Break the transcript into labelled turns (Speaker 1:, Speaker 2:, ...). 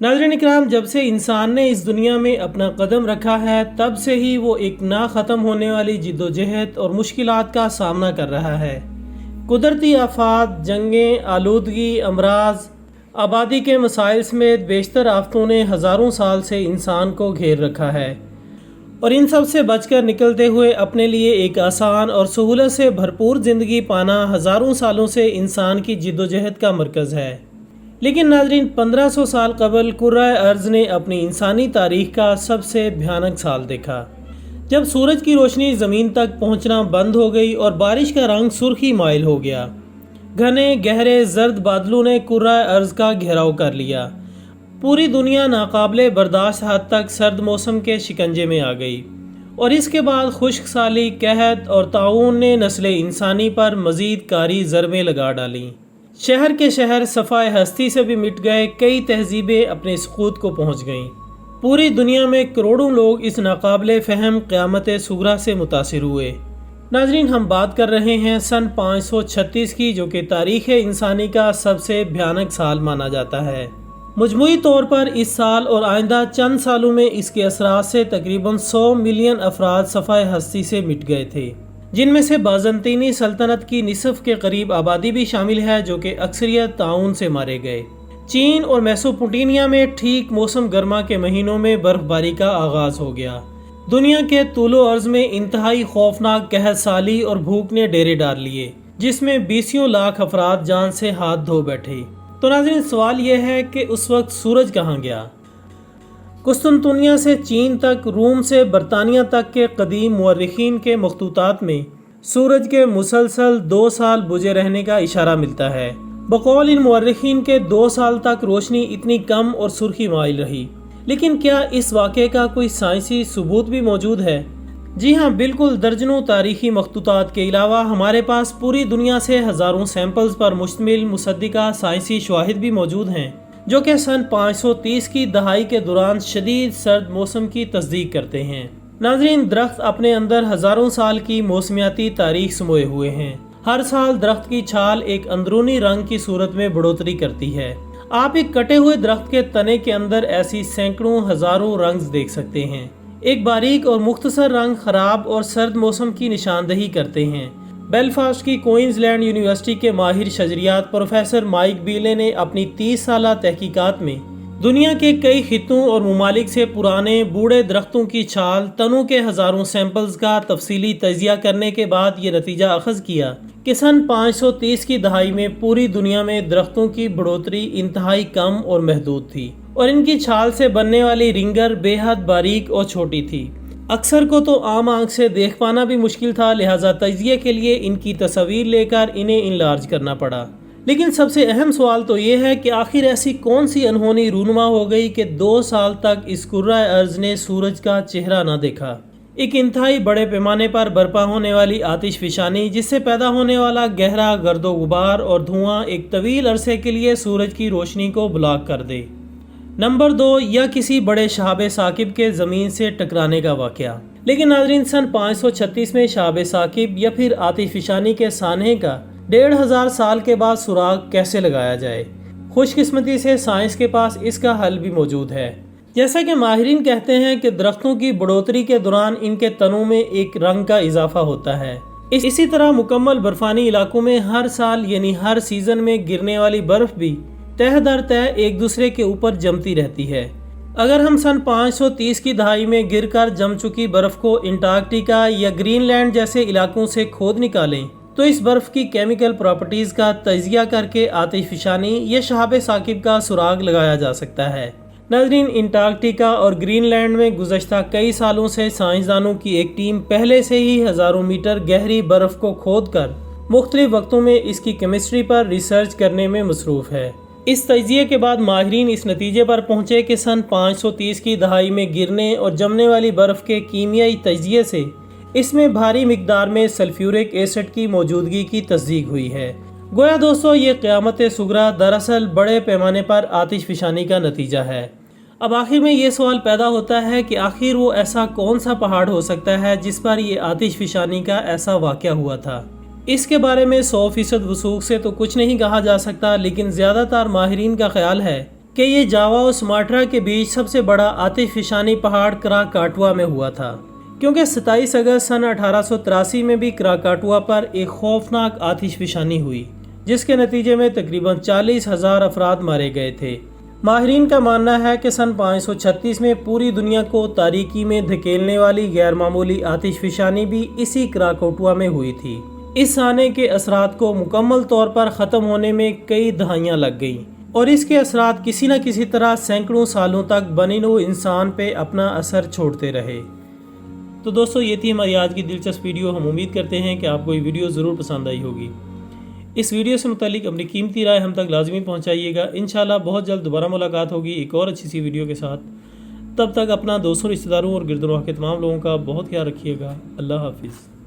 Speaker 1: ناظرین اکرام، جب سے انسان نے اس دنیا میں اپنا قدم رکھا ہے تب سے ہی وہ ایک نہ ختم ہونے والی جد و جہد اور مشکلات کا سامنا کر رہا ہے۔ قدرتی آفات، جنگیں، آلودگی، امراض، آبادی کے مسائل سمیت بیشتر آفتوں نے ہزاروں سال سے انسان کو گھیر رکھا ہے، اور ان سب سے بچ کر نکلتے ہوئے اپنے لیے ایک آسان اور سہولت سے بھرپور زندگی پانا ہزاروں سالوں سے انسان کی جد و جہد کا مرکز ہے۔ لیکن ناظرین، 1500 سال قبل کرۂ ارض نے اپنی انسانی تاریخ کا سب سے بھیانک سال دیکھا، جب سورج کی روشنی زمین تک پہنچنا بند ہو گئی اور بارش کا رنگ سرخی مائل ہو گیا۔ گھنے گہرے زرد بادلوں نے کرۂ ارض کا گھیراؤ کر لیا۔ پوری دنیا ناقابل برداشت حد تک سرد موسم کے شکنجے میں آ گئی، اور اس کے بعد خشک سالی، قحط اور طاعون نے نسل انسانی پر مزید کاری ضربیں لگا ڈالیں۔ شہر کے شہر صفائے ہستی سے بھی مٹ گئے، کئی تہذیبیں اپنے سقوط کو پہنچ گئیں۔ پوری دنیا میں کروڑوں لوگ اس ناقابل فہم قیامت صغریٰ سے متاثر ہوئے۔ ناظرین، ہم بات کر رہے ہیں سن 536 کی، جو کہ تاریخ انسانی کا سب سے بھیانک سال مانا جاتا ہے۔ مجموعی طور پر اس سال اور آئندہ چند سالوں میں اس کے اثرات سے تقریباً 100 ملین افراد صفائے ہستی سے مٹ گئے تھے، جن میں سے بازنطینی سلطنت کی نصف کے قریب آبادی بھی شامل ہے، جو کہ اکثریت طاعون سے مارے گئے۔ چین اور میسوپوٹیمیا میں ٹھیک موسم گرما کے مہینوں میں برف باری کا آغاز ہو گیا۔ دنیا کے طول و عرض میں انتہائی خوفناک قحط سالی اور بھوک نے ڈیرے ڈال لیے، جس میں 20 لاکھ افراد جان سے ہاتھ دھو بیٹھے۔ تو ناظرین، سوال یہ ہے کہ اس وقت سورج کہاں گیا؟ قسطنطنیہ سے چین تک، روم سے برطانیہ تک کے قدیم مورخین کے مخطوطات میں سورج کے مسلسل 2 سال بجھے رہنے کا اشارہ ملتا ہے۔ بقول ان مورخین کے 2 سال تک روشنی اتنی کم اور سرخی مائل رہی۔ لیکن کیا اس واقعے کا کوئی سائنسی ثبوت بھی موجود ہے؟ جی ہاں، بالکل۔ درجنوں تاریخی مخطوطات کے علاوہ ہمارے پاس پوری دنیا سے ہزاروں سیمپلز پر مشتمل مصدقہ سائنسی شواہد بھی موجود ہیں، جو کہ سن 530 کی دہائی کے دوران شدید سرد موسم کی تصدیق کرتے ہیں۔ ناظرین، درخت اپنے اندر ہزاروں سال کی موسمیاتی تاریخ سموئے ہوئے ہیں۔ ہر سال درخت کی چھال ایک اندرونی رنگ کی صورت میں بڑھوتری کرتی ہے۔ آپ ایک کٹے ہوئے درخت کے تنے کے اندر ایسی سینکڑوں ہزاروں رنگز دیکھ سکتے ہیں۔ ایک باریک اور مختصر رنگ خراب اور سرد موسم کی نشاندہی کرتے ہیں۔ بیلفاسٹ کی کوئنز لینڈ یونیورسٹی کے ماہر شجریات پروفیسر مائک بیلے نے اپنی 30 سالہ تحقیقات میں دنیا کے کئی خطوں اور ممالک سے پرانے بوڑھے درختوں کی چھال تنوں کے ہزاروں سیمپلز کا تفصیلی تجزیہ کرنے کے بعد یہ نتیجہ اخذ کیا کہ سن 530 کی دہائی میں پوری دنیا میں درختوں کی بڑھوتری انتہائی کم اور محدود تھی، اور ان کی چھال سے بننے والی رنگر بے حد باریک اور چھوٹی تھی۔ اکثر کو تو عام آنکھ سے دیکھ پانا بھی مشکل تھا، لہٰذا تجزیے کے لیے ان کی تصاویر لے کر انہیں انلارج کرنا پڑا۔ لیکن سب سے اہم سوال تو یہ ہے کہ آخر ایسی کون سی انہونی رونما ہو گئی کہ 2 سال تک اس کرۂ ارض نے سورج کا چہرہ نہ دیکھا۔ ایک انتہائی بڑے پیمانے پر برپا ہونے والی آتش فشانی، جس سے پیدا ہونے والا گہرا گرد و غبار اور دھواں ایک طویل عرصے کے لیے سورج کی روشنی کو بلاک کر دے۔ نمبر 2، یا کسی بڑے شہاب ثاقب کے زمین سے ٹکرانے کا واقعہ۔ لیکن ناظرین، سن 536 میں شہاب ثاقب یا پھر آتش فشانی کے سانحے کا 1500 سال کے بعد سراغ کیسے لگایا جائے؟ خوش قسمتی سے سائنس کے پاس اس کا حل بھی موجود ہے۔ جیسا کہ ماہرین کہتے ہیں کہ درختوں کی بڑھوتری کے دوران ان کے تنوں میں ایک رنگ کا اضافہ ہوتا ہے۔ اسی طرح مکمل برفانی علاقوں میں ہر سال یعنی ہر سیزن میں گرنے والی برف بھی تہ در تہ ایک دوسرے کے اوپر جمتی رہتی ہے۔ اگر ہم سن 530 کی دہائی میں گر کر جم چکی برف کو انٹارکٹیکا یا گرین لینڈ جیسے علاقوں سے کھود نکالیں تو اس برف کی کیمیکل پراپرٹیز کا تجزیہ کر کے آتش فشانی یا شہاب ثاقب کا سراغ لگایا جا سکتا ہے۔ ناظرین، انٹارکٹیکا اور گرین لینڈ میں گزشتہ کئی سالوں سے سائنسدانوں کی ایک ٹیم پہلے سے ہی ہزاروں میٹر گہری برف کو کھود کر مختلف وقتوں میں اس کی کیمسٹری پر ریسرچ کرنے میں مصروف ہے۔ اس تجزیے کے بعد ماہرین اس نتیجے پر پہنچے کہ سن 530 کی دہائی میں گرنے اور جمنے والی برف کے کیمیائی تجزیے سے اس میں بھاری مقدار میں سلفیورک ایسڈ کی موجودگی کی تصدیق ہوئی ہے۔ گویا دوستو، یہ قیامت صغریٰ دراصل بڑے پیمانے پر آتش فشانی کا نتیجہ ہے۔ اب آخر میں یہ سوال پیدا ہوتا ہے کہ آخر وہ ایسا کون سا پہاڑ ہو سکتا ہے جس پر یہ آتش فشانی کا ایسا واقعہ ہوا تھا؟ اس کے بارے میں 100% وثوق سے تو کچھ نہیں کہا جا سکتا، لیکن زیادہ تر ماہرین کا خیال ہے کہ کہ یہ جاوا اور سماٹرا کے بیچ سب سے بڑا آتش فشانی پہاڑ کراکاٹوا میں ہوا تھا، کیونکہ 27 اگست سن 1883 میں بھی کراکاٹوا پر ایک خوفناک آتش فشانی ہوئی، جس کے نتیجے میں تقریباً 40,000 افراد مارے گئے تھے۔ ماہرین کا ماننا ہے کہ سن 536 میں پوری دنیا کو تاریکی میں دھکیلنے والی غیر معمولی آتش فشانی بھی اسی کراکاٹوا میں ہوئی تھی۔ اس سانحے کے اثرات کو مکمل طور پر ختم ہونے میں کئی دہائیاں لگ گئیں، اور اس کے اثرات کسی نہ کسی طرح سینکڑوں سالوں تک بنی نوع انسان پہ اپنا اثر چھوڑتے رہے۔ تو دوستو، یہ تھی ہماری آج کی دلچسپ ویڈیو۔ ہم امید کرتے ہیں کہ آپ کو یہ ویڈیو ضرور پسند آئی ہوگی۔ اس ویڈیو سے متعلق اپنی قیمتی رائے ہم تک لازمی پہنچائیے گا۔ انشاءاللہ بہت جلد دوبارہ ملاقات ہوگی ایک اور اچھی سی ویڈیو کے ساتھ۔ تب تک اپنا دوستوں، رشتہ داروں اور گرد و نواح کے تمام لوگوں کا بہت خیال رکھیے گا۔ اللہ حافظ۔